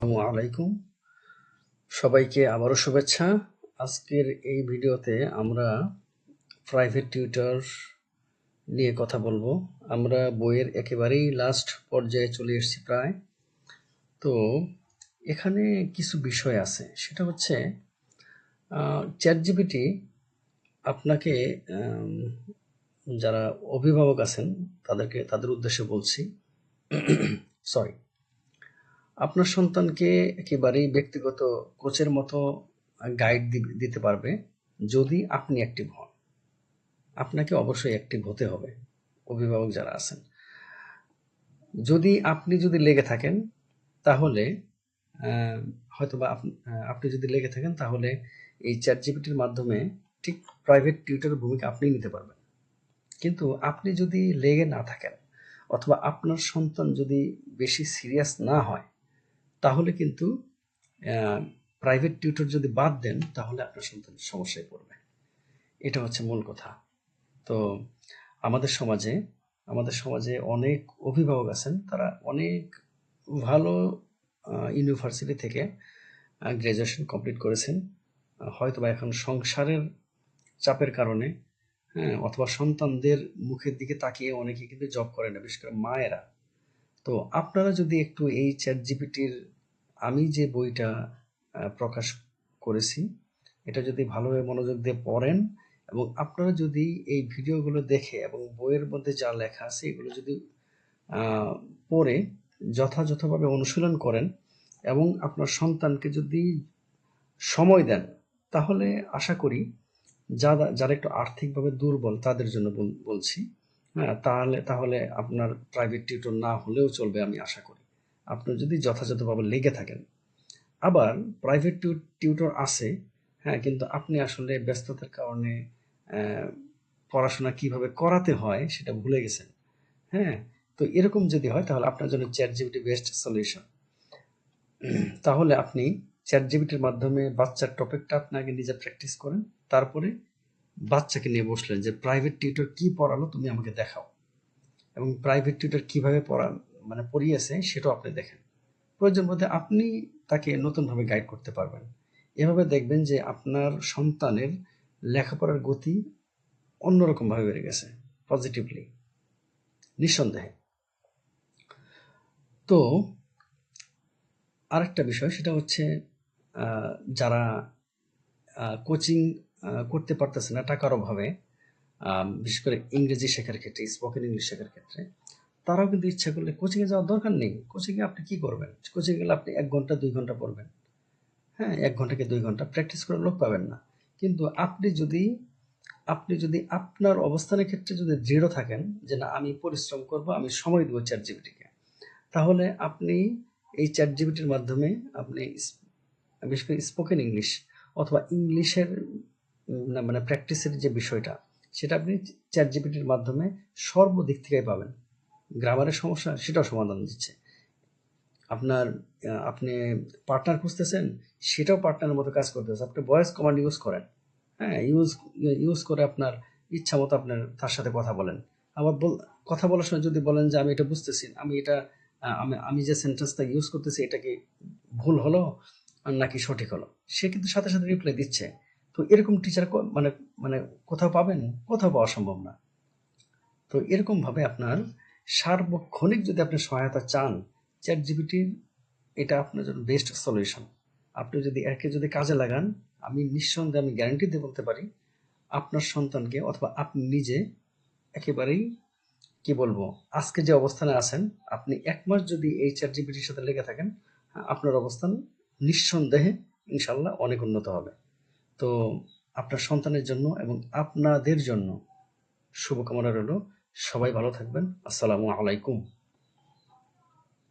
আসসালামু আলাইকুম। সবাইকে আবারও শুভেচ্ছা। আজকের এই ভিডিওতে আমরা প্রাইভেট টিউটর নিয়ে কথা বলবো। আমরা বইয়ের একেবারেই লাস্ট পর্যায়ে চলে এসেছি প্রায়। তো এখানে কিছু বিষয় আছে, সেটা হচ্ছে চ্যাটজিপিটি আপনাকে যারা অভিভাবক আছেন তাদের উদ্দেশ্যে বলছি, সরি, আপনার সন্তানকে একেবারেই ব্যক্তিগত কোচের মতো গাইড দিতে পারবে যদি আপনি অ্যাক্টিভ হন। আপনাকে অবশ্যই অ্যাক্টিভ হতে হবে, অভিভাবক যারা আছেন। যদি লেগে থাকেন তাহলে হয়তোবা আপনি যদি লেগে থাকেন তাহলে এই চ্যাট জিপিটির মাধ্যমে ঠিক প্রাইভেট টিউটরের ভূমিকা আপনি নিতে পারবেন। কিন্তু আপনি যদি লেগে না থাকেন অথবা আপনার সন্তান যদি বেশি সিরিয়াস না হয় তাহলে কিন্তু প্রাইভেট টিউটর যদি বাদ দেন তাহলে আপনার সন্তান সমস্যায় পড়বে। এটা হচ্ছে মূল কথা। তো আমাদের সমাজে অনেক অভিভাবক আছেন, তারা অনেক ভালো ইউনিভার্সিটি থেকে গ্র্যাজুয়েশন কমপ্লিট করেছেন, হয়তোবা এখন সংসারের চাপের কারণে, হ্যাঁ, অথবা সন্তানদের মুখের দিকে তাকিয়ে অনেকে কিন্তু জব করে না, বিশেষ করে মায়েরা। তো আপনারা যদি একটু এই চ্যাট জিপিটির আমি যে বইটা প্রকাশ করেছি এটা যদি ভালোভাবে মনোযোগ দিয়ে পড়েন এবং আপনারা যদি এই ভিডিওগুলো দেখে এবং বইয়ের মধ্যে যা লেখা আছে এগুলো যদি পড়ে যথাযথভাবে অনুশীলন করেন এবং আপনার সন্তানকে যদি সময় দেন তাহলে আশা করি যারা একটু আর্থিকভাবে দুর্বল তাদের জন্য বলছি, হ্যাঁ, তাহলে আপনার প্রাইভেট টিউটর না হলেও চলবে আমি আশা করি, আপনি যদি যথাযথভাবে লেগে থাকেন। আবার প্রাইভেট টিউটর আছে, হ্যাঁ, কিন্তু আপনি আসলে ব্যস্ততার কারণে পড়াশোনা কিভাবে করাতে হয় সেটা ভুলে গেছেন, হ্যাঁ। তো এরকম যদি হয় তাহলে আপনার জন্য চ্যাট জিপিটি বেস্ট সলিউশন। তাহলে আপনি চ্যাট জিপিটির মাধ্যমে বাচ্চার টপিকটা আপনি আগে নিজে প্র্যাকটিস করেন, তারপরে বাচ্চাকে নিয়ে বসলেন যে প্রাইভেট টিউটর কি পড়ালো তুমি আমাকে দেখাও, এবং প্রাইভেট টিউটর কিভাবে পড়িয়েছে সেটাও আপনি দেখেন। প্রয়োজন বোধে আপনি তাকে নতুনভাবে গাইড করতে পারবেন। এভাবে দেখবেন যে আপনার সন্তানের লেখাপড়ার গতি অন্যরকমভাবে বেড়ে গেছে, পজিটিভলি, নিঃসন্দেহে। তো আরেকটা বিষয় সেটা হচ্ছে যারা কোচিং করতে পারতেছে না টাকার অভাবে, বিশেষ করে ইংরেজি শেখার ক্ষেত্রে, স্পোকেন ইংলিশ শেখার ক্ষেত্রে, তারাও কিন্তু ইচ্ছা করলে কোচিংয়ে যাওয়ার দরকার নেই। কোচিংয়ে আপনি কি করবেন? কোচিংয়ে গেলে আপনি ১ ঘন্টা ২ ঘন্টা পড়বেন। হ্যাঁ, ১ ঘন্টা কি ২ ঘন্টা প্র্যাকটিস করার লোক পাবেন না। কিন্তু আপনি যদি আপনার অবস্থানের ক্ষেত্রে যদি দৃঢ় থাকেন যে না আমি পরিশ্রম করব, আমি সময় দেব চ্যাটজিপিটিকে, তাহলে আপনি এই চ্যাটজিপিটির মাধ্যমে আপনি বিশেষ করে স্পোকেন ইংলিশ অথবা ইংলিশের প্র্যাকটিসের যে বিষয়টা সেটা আপনি চ্যাটজিপিটির মাধ্যমে সর্বদিক থেকেই পাবেন। গ্রামারের সমস্যা সেটাও সমাধান দিচ্ছে। আপনি পার্টনার খুঁজতেছেন, সেটাও পার্টনারের মতো কাজ করতেছে। আপনি ভয়েস কমান্ড ইউজ করেন, হ্যাঁ, ইউজ করে আপনার ইচ্ছা মতো আপনার তার সাথে কথা বলেন। আবার কথা বলার সময় যদি বলেন যে আমি এটা বুঝতেছি, আমি এটা আমি যে সেন্টেন্সটা ইউজ করতেছি এটা কি ভুল হলো নাকি সঠিক হলো, সে কিন্তু সাথে সাথে রিপ্লাই দিচ্ছে। তো এরকম টিচার মানে মানে কোথাও পাবেন? কোথাও পাওয়া সম্ভব না। তো এরকম ভাবে আপনার সার্বক্ষণিক যদি আপনি সহায়তা চান, চ্যাট জিপিটির এটা আপনার জন্য বেস্ট সলিউশন। আপনি যদি একে যদি কাজে লাগান, আমি নিঃসন্দেহে আমি গ্যারান্টি দিয়ে বলতে পারি আপনার সন্তানকে অথবা আপনি নিজে একেবারেই কি বলবো, আজকে যে অবস্থানে আছেন আপনি ১ মাস যদি এই চ্যাট জিপিটির সাথে লেগে থাকেন, আপনার অবস্থান নিঃসন্দেহে ইনশাল্লাহ অনেক উন্নত হবে। তো আপনার সন্তানের জন্য এবং আপনাদের জন্য শুভকামনা রইল। সবাই ভালো থাকবেন। আসসালামু আলাইকুম।